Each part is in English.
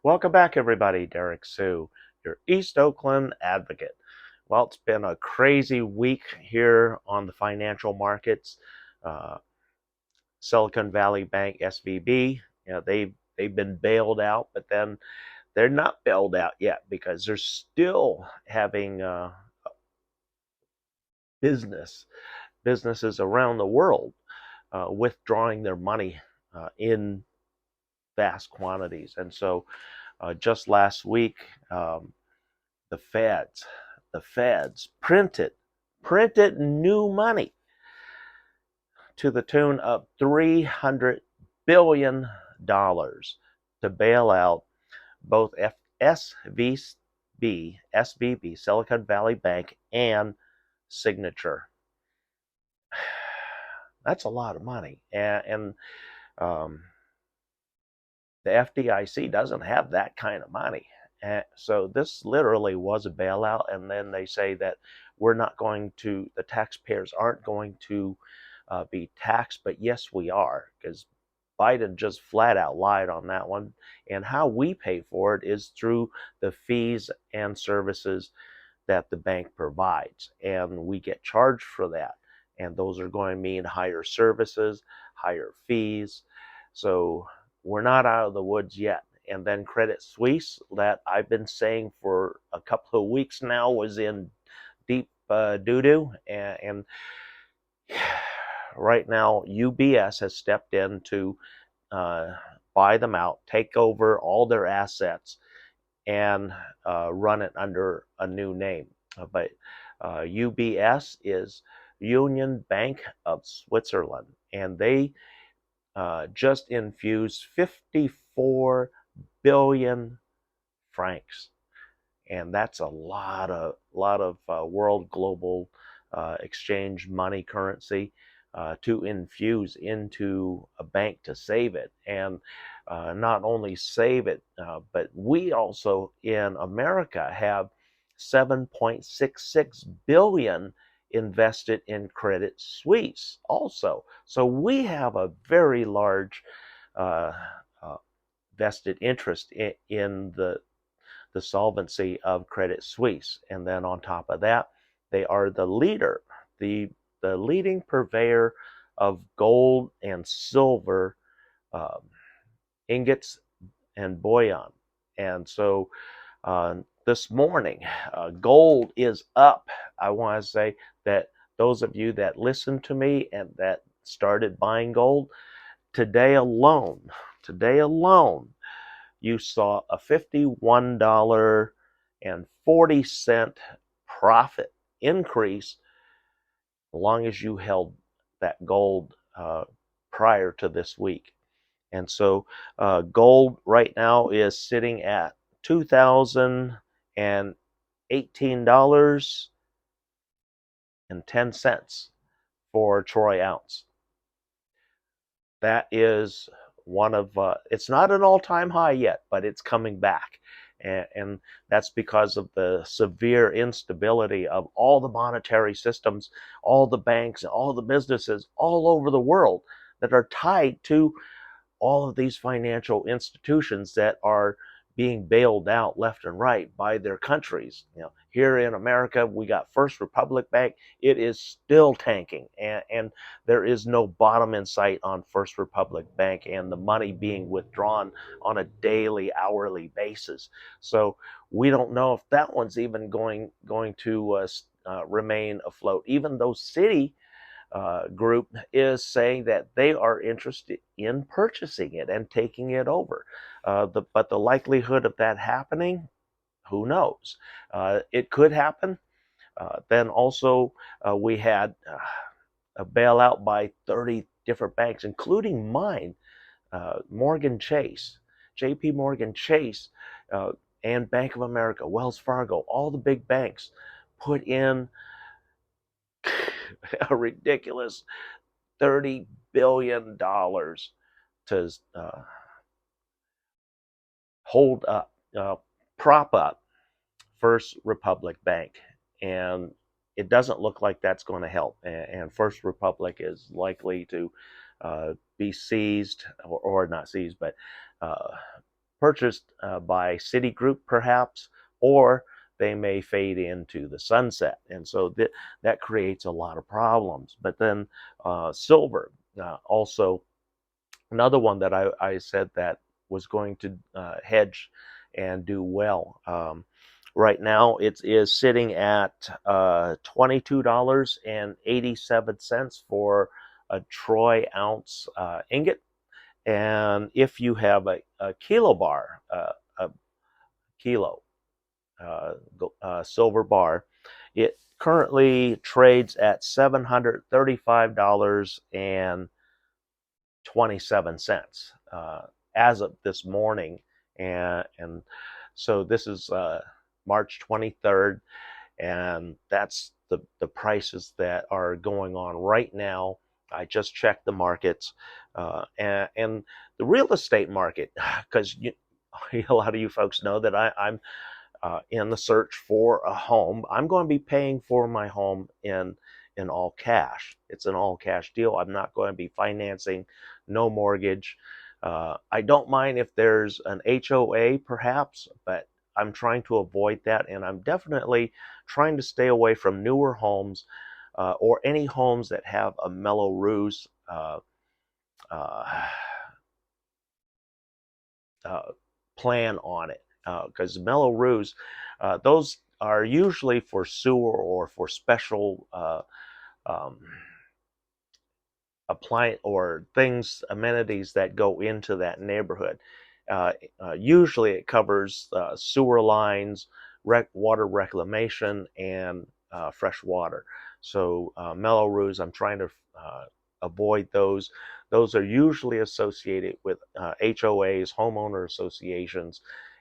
Welcome back, everybody. Derek Sue, your East Oakland advocate. Well, it's been a crazy week here on the financial markets. Uh, Silicon Valley Bank (SVB), they've been bailed out, but then they're not bailed out yet because they're still having business businesses around the world withdrawing their money in vast quantities, and so just last week. The feds the feds printed new money to the tune of $300 billion to bail out both SVB, Silicon Valley Bank, and Signature. That's a lot of money. And um, the FDIC doesn't have that kind of money. So this literally was a bailout, and then they say that the taxpayers aren't going to be taxed, but yes, we are, because Biden just flat out lied on that one. And how we pay for it is through the fees and services that the bank provides, and we get charged for that. And those are going to mean higher services, higher fees. So we're not out of the woods yet. And then Credit Suisse, that I've been saying for a couple of weeks now, was in deep doo-doo. And right now, UBS has stepped in to buy them out, take over all their assets, and run it under a new name. But UBS is Union Bank of Switzerland, and they just infused 54 billion francs, and that's a lot of world global exchange money currency to infuse into a bank to save it. And not only save it, but we also in America have 7.66 billion invested in Credit Suisse also. So we have a very large uh, uh, vested interest in the solvency of Credit Suisse. And then on top of that, they are the leading purveyor of gold and silver um, ingots and bullion. And so this morning, gold is up. I want to say that those of you that listened to me and that started buying gold today alone, you saw a $51.40 profit increase as long as you held that gold prior to this week. And so gold right now is sitting at $2,018.10 for troy ounce. That is one of it's not an all-time high yet, but it's coming back. And that's because of the severe instability of all the monetary systems, all the banks, all the businesses all over the world that are tied to all of these financial institutions that are being bailed out left and right by their countries. Here in America, we got First Republic Bank. It is still tanking, and there is no bottom in sight on First Republic Bank and the money being withdrawn on a daily, hourly basis. So we don't know if that one's even going to remain afloat, even though Citi group is saying that they are interested in purchasing it and taking it over. But the likelihood of that happening, who knows? It could happen. Then also, we had a bailout by 30 different banks, including mine, Morgan Chase, JP Morgan Chase, and Bank of America, Wells Fargo, all the big banks put in a ridiculous $30 billion to hold up, prop up First Republic Bank. And it doesn't look like that's going to help. And First Republic is likely to be seized, or not seized, but purchased by Citigroup perhaps, or they may fade into the sunset. And so that creates a lot of problems. But then silver, also another one that I said that was going to hedge and do well. Right now, it is sitting at $22.87 for a troy ounce ingot. And if you have a kilo bar, a kilo silver bar, it currently trades at $735.27 as of this morning. And so this is March 23rd, and that's the prices that are going on right now. I just checked the markets, and the real estate market, because a lot of you folks know that I'm in the search for a home. I'm going to be paying for my home in all cash. It's an all cash deal. I'm not going to be financing, no mortgage. I don't mind if there's an HOA perhaps, but I'm trying to avoid that, and I'm definitely trying to stay away from newer homes or any homes that have a Mello-Roos uh, uh, plan on it, because Mello-Roos, those are usually for sewer or for special um, appliance or things, amenities that go into that neighborhood. Usually it covers sewer lines, water reclamation, and fresh water. So Mello-Roos, I'm trying to avoid those. Those are usually associated with HOAs, homeowner associations,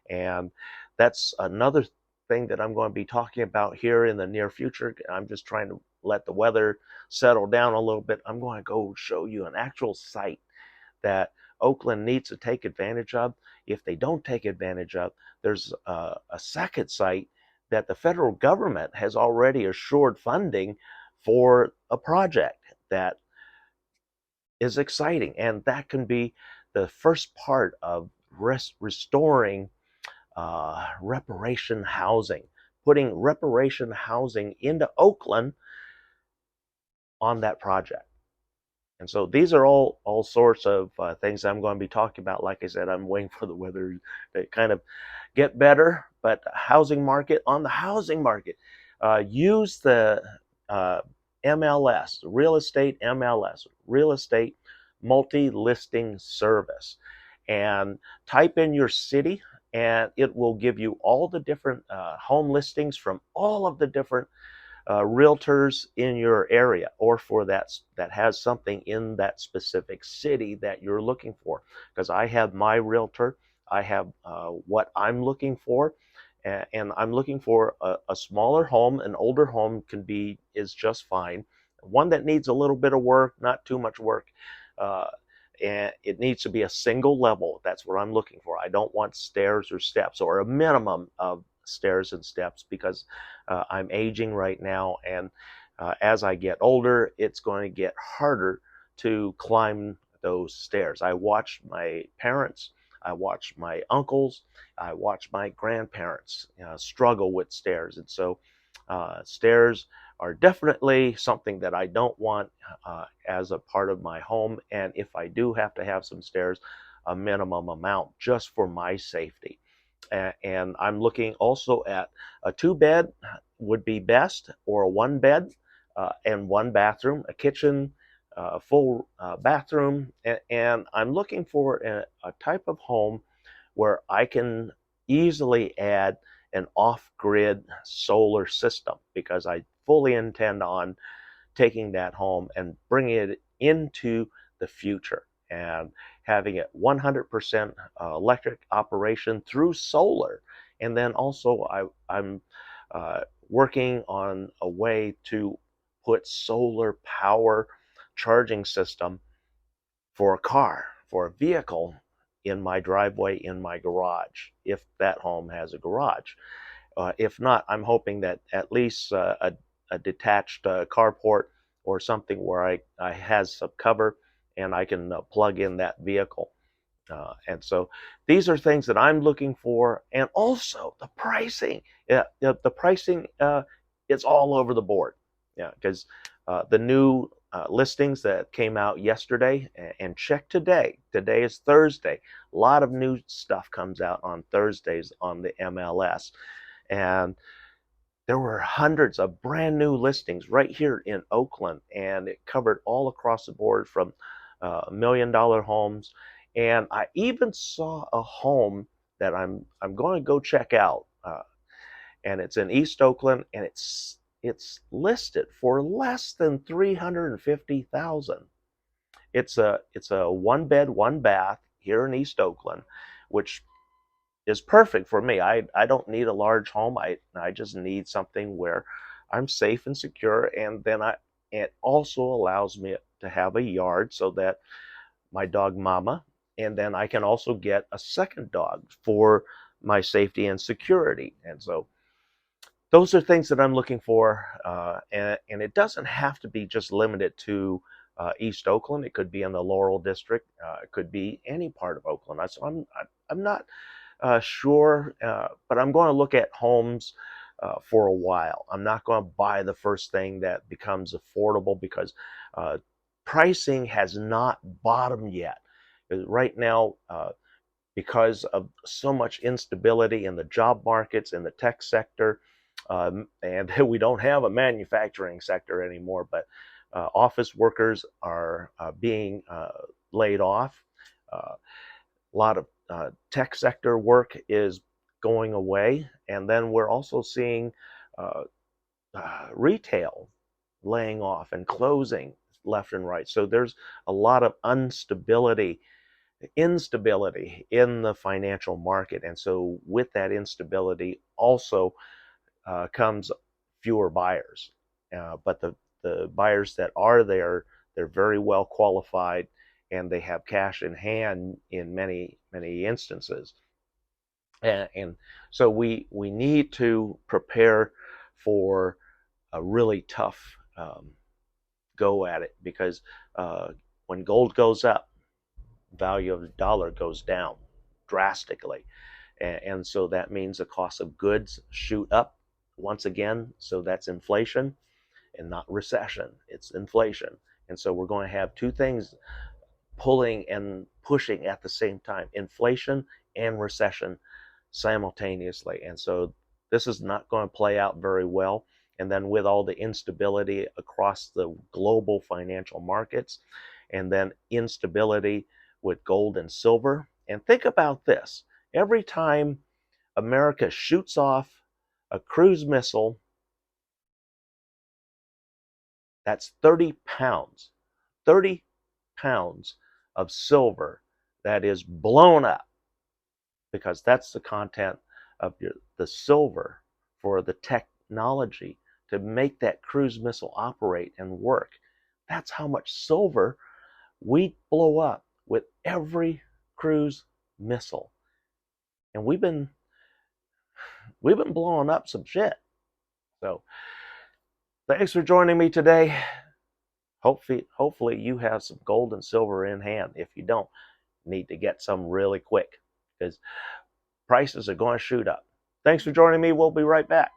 and that's another thing that I'm going to be talking about here in the near future. I'm just trying to let the weather settle down a little bit. I'm going to go show you an actual site that Oakland needs to take advantage of. If they don't take advantage of, there's a second site that the federal government has already assured funding for a project that is exciting, and that can be the first part of restoring reparation housing, putting reparation housing into Oakland on that project. And so these are all sorts of things I'm going to be talking about. Like I said, I'm waiting for the weather to kind of get better. But housing market, on the housing market, use the uh, MLS, real estate MLS, real estate multi-listing service, and type in your city, and it will give you all the different home listings from all of the different realtors in your area, or for that has something in that specific city that you're looking for. Because I have my realtor, I have what I'm looking for, and I'm looking for a smaller home. An older home is just fine. One that needs a little bit of work, not too much work. Uh, and it needs to be a single level. That's what I'm looking for. I don't want stairs or steps, or a minimum of stairs and steps, because I'm aging right now, and as I get older, it's going to get harder to climb those stairs. I watched my parents, I watched my uncles, I watched my grandparents struggle with stairs, and so stairs are definitely something that I don't want as a part of my home. And if I do have to have some stairs, a minimum amount just for my safety. And I'm looking also at a 2 bed would be best, or a 1 bed and 1 bathroom, a kitchen, full bathroom. And I'm looking for a type of home where I can easily add an off-grid solar system, because I fully intend on taking that home and bringing it into the future and having it 100% electric operation through solar. And then also I'm working on a way to put solar power charging system for a car, for a vehicle, in my driveway, in my garage, if that home has a garage. If not, I'm hoping that at least a detached carport or something where I has some cover, and I can plug in that vehicle. And so these are things that I'm looking for, and also the pricing. The pricing is all over the board. Yeah, because the new listings that came out yesterday and check today. Today is Thursday. A lot of new stuff comes out on Thursdays on the MLS, and there were hundreds of brand new listings right here in Oakland, and it covered all across the board from $1 million homes. And I even saw a home that I'm going to go check out, and it's in East Oakland, and it's listed for less than 350,000. It's a one bed, one bath here in East Oakland, which is perfect for me. I don't need a large home. I just need something where I'm safe and secure, and then it also allows me to have a yard so that my dog Mama, and then I can also get a second dog for my safety and security. And so those are things that I'm looking for, and it doesn't have to be just limited to East Oakland. It could be in the Laurel District. It could be any part of Oakland. So I'm not sure, but I'm going to look at homes for a while. I'm not going to buy the first thing that becomes affordable because uh, pricing has not bottomed yet. Right now, because of so much instability in the job markets, in the tech sector, and we don't have a manufacturing sector anymore, but office workers are being laid off. A lot of tech sector work is going away, and then we're also seeing uh, retail laying off and closing left and right. So there's a lot of instability in the financial market, and so with that instability also comes fewer buyers. But the buyers that are there, they're very well qualified, and they have cash in hand in many instances. And so we need to prepare for a really tough go at it, because when gold goes up, value of the dollar goes down drastically. And so that means the cost of goods shoot up once again. So that's inflation, and not recession, it's inflation. And so we're going to have two things pulling and pushing at the same time: inflation and recession simultaneously. And so this is not going to play out very well. And then with all the instability across the global financial markets, and then instability with gold and silver. And think about this: every time America shoots off a cruise missile, that's 30 pounds, 30 pounds of silver that is blown up, because that's the content of the silver for the technology to make that cruise missile operate and work. That's how much silver we blow up with every cruise missile. And we've been blowing up some shit. So thanks for joining me today. Hopefully you have some gold and silver in hand. If you don't, need to get some really quick, because prices are going to shoot up. Thanks for joining me. We'll be right back.